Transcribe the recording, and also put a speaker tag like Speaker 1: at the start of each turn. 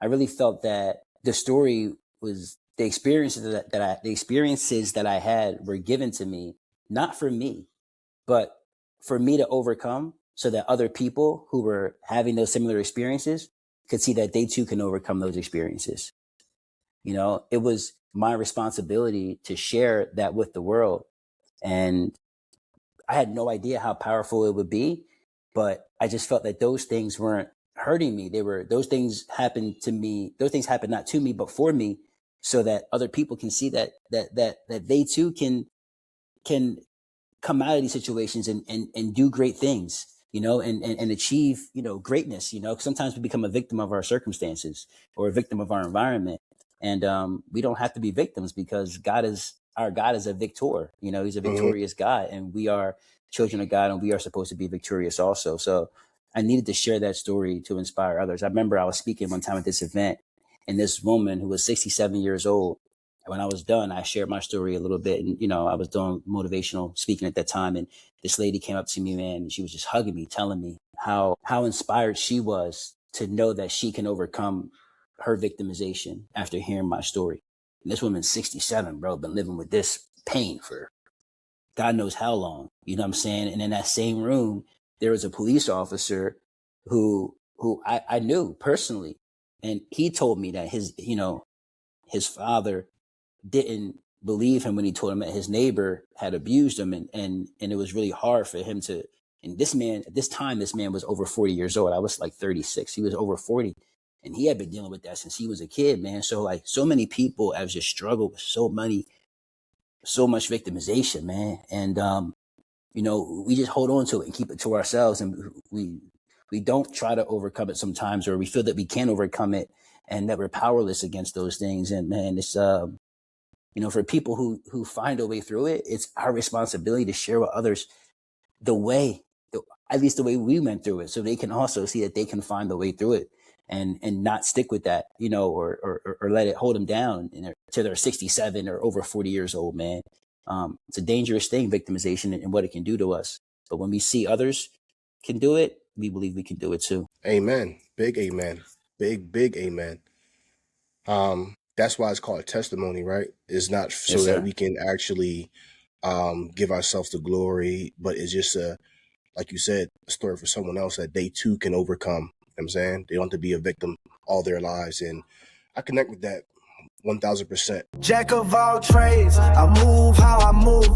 Speaker 1: I really felt that the story was the experiences the experiences that I had were given to me, not for me, but for me to overcome so that other people who were having those similar experiences could see that they too can overcome those experiences. It was my responsibility to share that with the world. And I had no idea how powerful it would be, but I just felt that those things weren't hurting me. Those things happened to me. Those things happened not to me, but for me, so that other people can see that they too can come out of these situations and do great things, and achieve, greatness. 'Cause sometimes we become a victim of our circumstances or a victim of our environment. And we don't have to be victims, because our God is a victor. He's a victorious God, and we are children of God, and we are supposed to be victorious also. So I needed to share that story to inspire others. I remember I was speaking one time at this event, and this woman who was 67 years old, when I was done, I shared my story a little bit. And, I was doing motivational speaking at that time. And this lady came up to me, man, and she was just hugging me, telling me how inspired she was to know that she can overcome her victimization after hearing my story. And this woman's 67, bro, been living with this pain for God knows how long. You know what I'm saying? And in that same room, there was a police officer who I knew personally. And he told me that his father didn't believe him when he told him that his neighbor had abused him. And it was really hard for him to, and this man, at this time, this man was over 40 years old. I was like 36. He was over 40. And he had been dealing with that since he was a kid, man. So like so many people have just struggled with so much victimization, man. And, we just hold on to it and keep it to ourselves. And we don't try to overcome it sometimes, or we feel that we can't overcome it and that we're powerless against those things. And man, it's, for people who find a way through it, it's our responsibility to share with others at least the way we went through it, so they can also see that they can find the way through it and not stick with that, or let it hold them down till they're 67 or over 40 years old, man. It's a dangerous thing, victimization, and what it can do to us. But when we see others can do it, we believe we can do it too.
Speaker 2: Amen. Big amen. Big amen. That's why it's called a testimony, right? It's not so that we can actually give ourselves the glory, but it's just like you said, a story for someone else that they too can overcome. You know what I'm saying? They don't have to be a victim all their lives. And I connect with that 1000%.
Speaker 3: Jack of all trades, I move how I move.